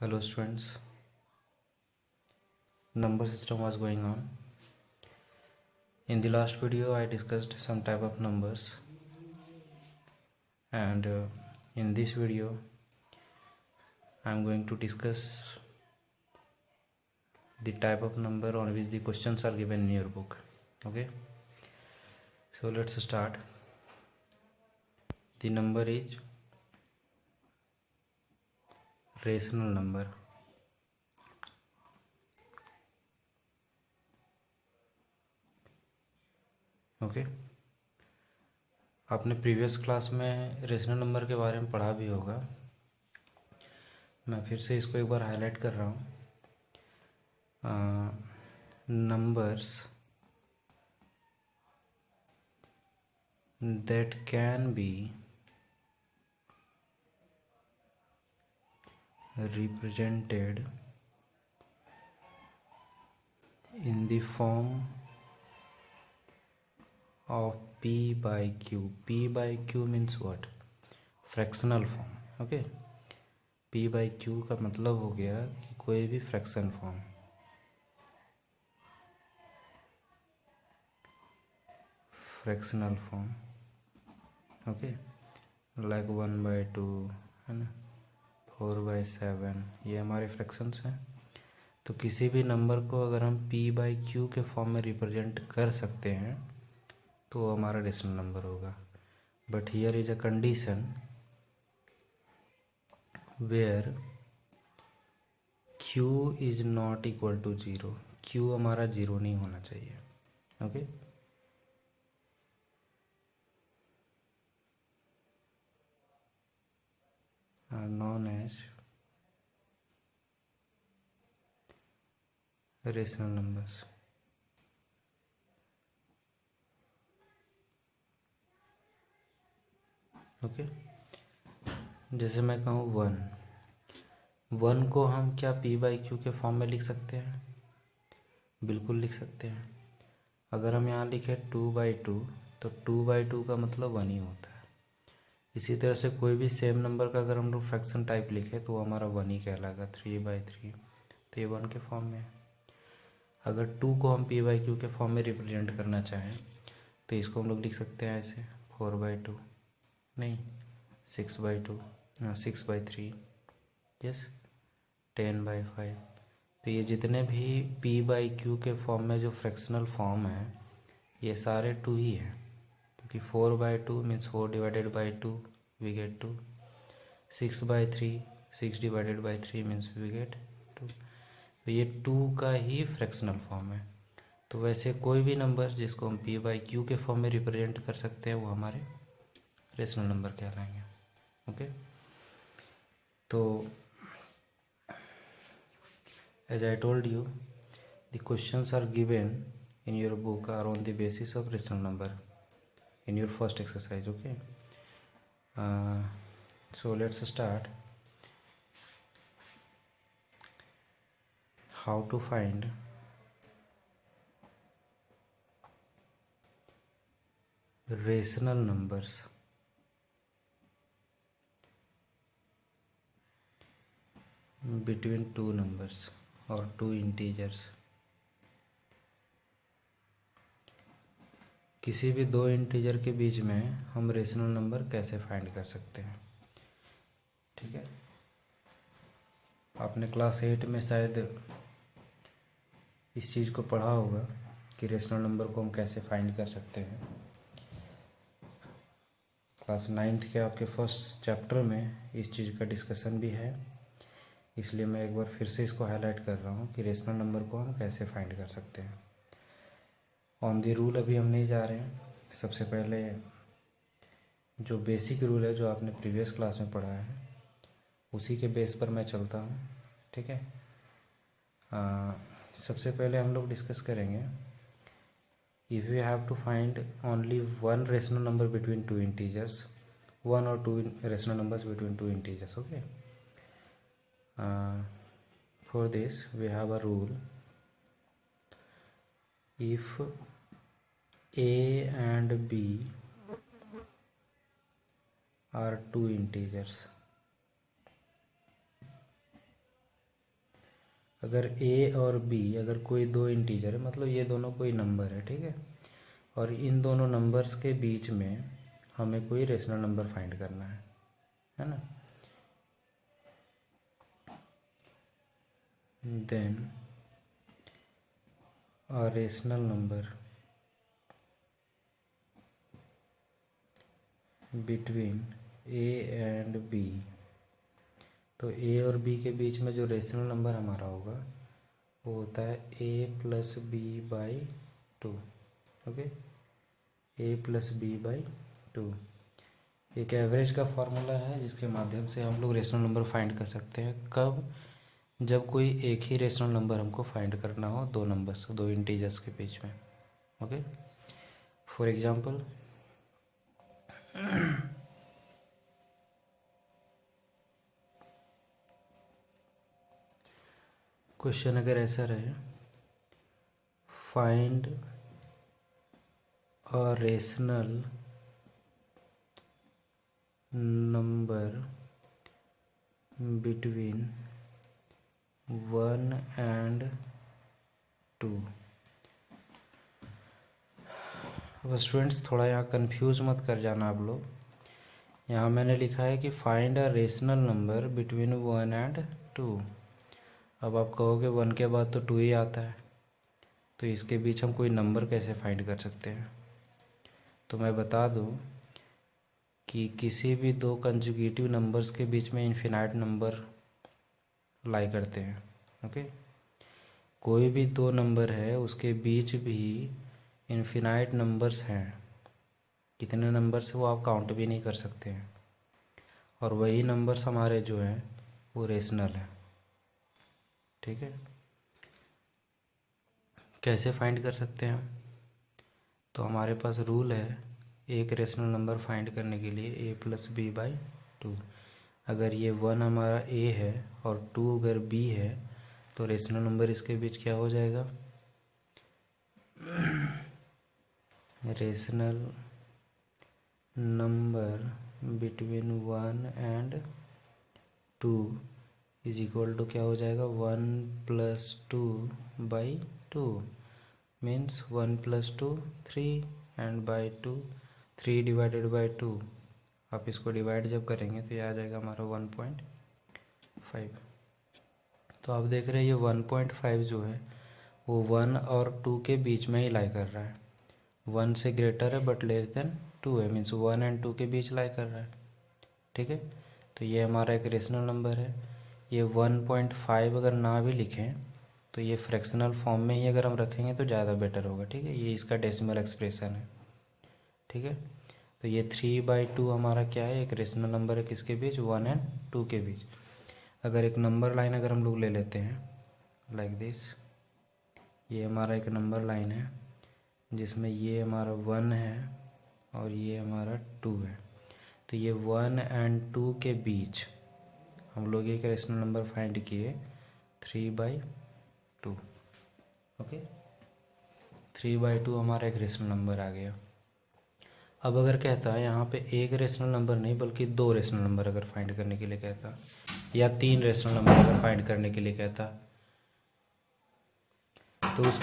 Hello students, number system was going on. In the last video I discussed some type of numbers, and in this video I am going to discuss the type of number on which the questions are given in your book. Okay, so let's start. The number is rational number. Okay आपने previous class में rational number के बारे में पढ़ा भी होगा। मैं फिर से इसको एक बार हाईलाइट कर रहा हूँ। Numbers that can be represented in the form of p by q. p by q means what? Fractional form. Okay, p by q का मतलब हो गया कि कोई भी fraction form. Fractional form, okay, like 1/2 है ना, 4/7, ये हमारे फ्रैक्शंस हैं। तो किसी भी नंबर को अगर हम p by q के फॉर्म में रिप्रेजेंट कर सकते हैं तो हमारा रेशनल नंबर होगा। But here is a condition where q is not equal to 0। q हमारा 0 नहीं होना चाहिए। Okay, are known as rational numbers. Okay, जैसे मैं कहूँ 1 को हम क्या p by q के फॉर्म में लिख सकते हैं? बिल्कुल लिख सकते हैं। अगर हम यहाँ लिखें 2/2 तो 2/2 का मतलब 1 ही होता है। इसी तरह से कोई भी सेम नंबर का अगर हम लोग फ्रैक्शन टाइप लिखें तो हमारा 1 ही कहलाएगा। 3/3 तो ये 1 के फॉर्म में है। अगर 2 को हम p by q के फॉर्म में रिप्रेजेंट करना चाहें तो इसको हम लोग लिख सकते हैं ऐसे 4/2, नहीं 6/2, 6/3, यस 10/5। तो ये जितने भी p by q के फॉर्म में जो फ्रैक्शनल फॉर्म है ये सारे 2 ही हैं, क्योंकि 4/2 means 4/2 we get 2, 6/3 6/3 means we get 2। तो ये 2 का ही फ्रैक्शनल फॉर्म है। तो वैसे कोई भी नंबर जिसको हम p by q के फॉर्म में रिप्रेजेंट कर सकते हैं वो हमारे रेशनल नंबर कहलाएंगे। ओके, तो as I told you, the questions are given in your book are on the basis of rational number in your first exercise. Okay, so let's start. How to find rational numbers between two numbers or two integers। किसी भी दो integer के बीच में हम rational number कैसे find कर सकते हैं? ठीक है, आपने क्लास 8 में शायद इस चीज़ को पढ़ा होगा कि रेशनल नंबर को हम कैसे फाइंड कर सकते हैं। क्लास 9th के आपके फर्स्ट चैप्टर में इस चीज़ का डिस्कशन भी है, इसलिए मैं एक बार फिर से इसको हाईलाइट कर रहा हूँ कि रेशनल नंबर को हम कैसे फाइंड कर सकते हैं। ऑन द रूल अभी हम नहीं जा रहे हैं। सबसे पहले जो बेसिक रूल है जो आपने प्रीवियस क्लास में पढ़ा है उसी के बेस पर मैं चलता हूँ। ठीक है, सबसे पहले हम लोग डिस्कस करेंगे if you have to find only one rational number between two integers, one or two rational numbers between two integers. Okay, for this we have a rule: if a and b are two integers, अगर ए और B अगर कोई दो integer है, मतलब ये दोनों कोई नंबर है, ठीक है, और इन दोनों नंबर्स के बीच में हमें कोई रेशनल नंबर फाइंड करना है ना। Then a rational number between a and b, तो a और b के बीच में जो रेशनल नंबर हमारा होगा वो होता है a plus B by two. Okay, a plus B by two एक एवरेज का फॉर्मूला है जिसके माध्यम से हम लोग रेशनल नंबर फाइंड कर सकते हैं। कब? जब कोई एक ही रेशनल नंबर हमको फाइंड करना हो दो नंबर्स, दो इंटीजर्स के बीच में। ओके, फॉर एग्जांपल क्वेश्चन अगर ऐसा रहे, find a rational number between 1 and 2। अब स्टूडेंट्स थोड़ा यहाँ कंफ्यूज मत कर जाना आप लोग। यहाँ मैंने लिखा है कि find a rational number between 1 and 2। अब आप कहोगे 1 के बाद तो 2 ही आता है, तो इसके बीच हम कोई नंबर कैसे फाइंड कर सकते हैं? तो मैं बता दूं कि किसी भी दो कंजुगेटिव नंबर्स के बीच में इन्फिनाइट नंबर लाई करते हैं। ओके, कोई भी दो नंबर है उसके बीच भी इन्फिनाइट नंबर्स हैं। कितने नंबर्स वो आप काउंट भी नहीं कर सकते हैं, और वही नंबर्स हमारे जो हैं वो रेशनल है। ठीक है, कैसे फाइंड कर सकते हैं हम? तो हमारे पास रूल है एक रेशनल नंबर फाइंड करने के लिए a plus B by two. अगर ये 1 हमारा a है और 2 अगर b है तो रेशनल नंबर इसके बीच क्या हो जाएगा? Rational number between 1 and 2 is equal to क्या हो जाएगा? 1 plus 2 by 2 means 1 plus 2 3 and by 2 3 divided by 2। आप इसको डिवाइड जब करेंगे तो ये आ जाएगा हमारा 1.5। तो आप देख रहे हैं ये 1.5 जो है वो 1 और 2 के बीच में ही लाई कर रहा है। 1 से ग्रेटर है बट लेस देन 2 है, मीन्स 1 एंड 2 के बीच लाई कर रहा है। ठीक है, तो ये हमारा एक रेशनल नंबर है। ये 1.5 अगर ना भी लिखें तो ये फ्रैक्शनल फॉर्म में ही अगर हम रखेंगे तो ज़्यादा बेटर होगा। ठीक है, ये इसका डेसिमल एक्सप्रेशन है। ठीक है, तो ये 3/2 हमारा क्या है? एक रेशनल नंबर है किसके बीच? 1 एंड 2 के बीच। अगर एक नंबर लाइन अगर हम लोग ले लेते हैं लाइक दिस, ये हमारा एक नंबर लाइन है जिसमें ये हमारा 1 है और ये हमारा 2 है। तो ये 1 एंड 2 के बीच हम लोग एक रेशनल नंबर फाइंड किए 3/2। ओके, 3/2 हमारा एक रेशनल नंबर आ गया। अब अगर कहता है यहाँ पे एक रेशनल नंबर नहीं बल्कि दो रेशनल नंबर अगर फाइंड करने के लिए कहता, या 3 रेशनल नंबर अगर फाइंड करने के लिए कहता, तो उस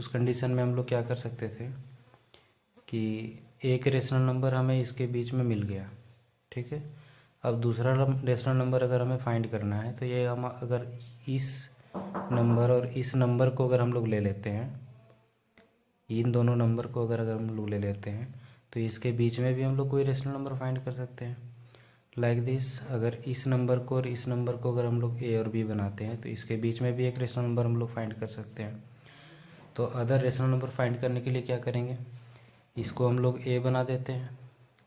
कंडीशन में हम लोग क्या कर सकते थे कि एक रेशनल नंबर हमें इसके बीच में मिल गया। ठीक है, अब दूसरा रेशनल नंबर अगर हमें फाइंड करना है तो ये हम अगर इस नंबर और इस नंबर को अगर हम लोग ले लेते हैं, इन दोनों नंबर को अगर हम लोग ले लेते हैं तो इसके बीच में भी हम लोग कोई रेशनल नंबर फाइंड कर सकते हैं लाइक दिस। अगर इस नंबर को और इस नंबर को अगर हम लोग ए और बी बनाते हैं तो इसके बीच में भी एक रेशनल नंबर हम लोग फाइंड कर सकते हैं। तो अदर रेशनल नंबर फाइंड करने के लिए क्या करेंगे? इसको हम लोग ए बना देते हैं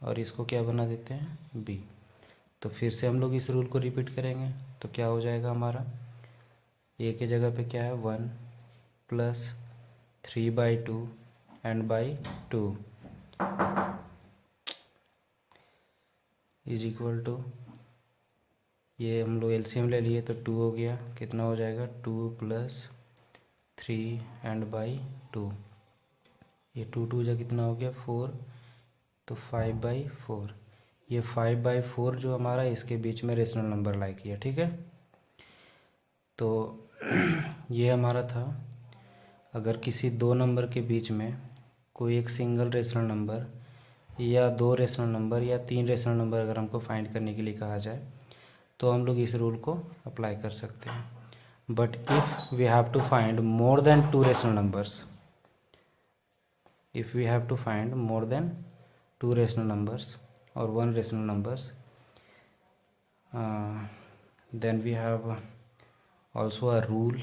और इसको क्या बना देते हैं? बी। तो फिर से हम लोग इस रूल को रिपीट करेंगे तो क्या हो जाएगा हमारा? ए के जगह पे क्या है? 1 plus 3/2 and by 2 is equal to, ये हम लोग एलसीएम ले लिए तो 2 हो गया। कितना हो जाएगा? 2 प्लस 3 एंड बाई 2। ये 2 2 जा कितना हो गया? 4, तो 5/4। ये 5/4 जो हमारा इसके बीच में रेशनल नंबर लाई किया, ठीक है। तो ये हमारा था, अगर किसी दो नंबर के बीच में कोई एक सिंगल रेशनल नंबर या दो रेशनल नंबर या तीन रेशनल नंबर अगर हमको फाइंड करने के लिए कहा जाए तो हम लोग इस रूल को अप्लाई कर सकते हैं। But if we have to find more than two rational numbers, if we have to find more than two rational numbers or one rational numbers, then we have also a rule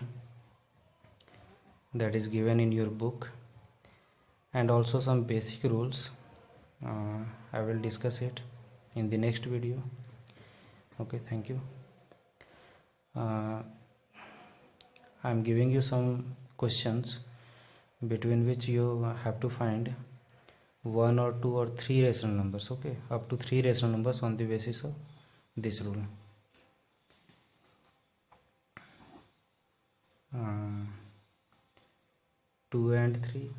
that is given in your book, and also some basic rules. I will discuss it in the next video. Okay, thank you. I am giving you some questions between which you have to find one or two or three rational numbers, okay, up to three rational numbers on the basis of this rule. 2 and 3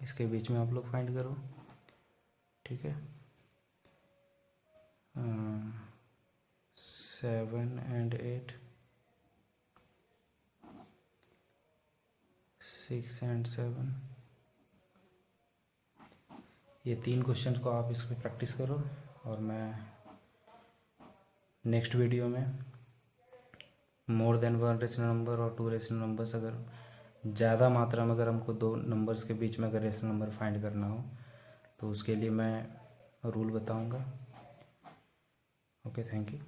इसके बीच में आप लोग find करो, ठीक है। 7 and 8, 6 and 7, ये तीन question को आप इसको प्रैक्टिस करो, और मैं नेक्स्ट वीडियो में more than one rational number और टू रेशनल नंबर्स, अगर ज़्यादा मात्रा में अगर हमको दो नंबर्स के बीच में अगर रेशनल नंबर फाइंड करना हो तो उसके लिए मैं रूल बताऊंगा। Okay, thank you.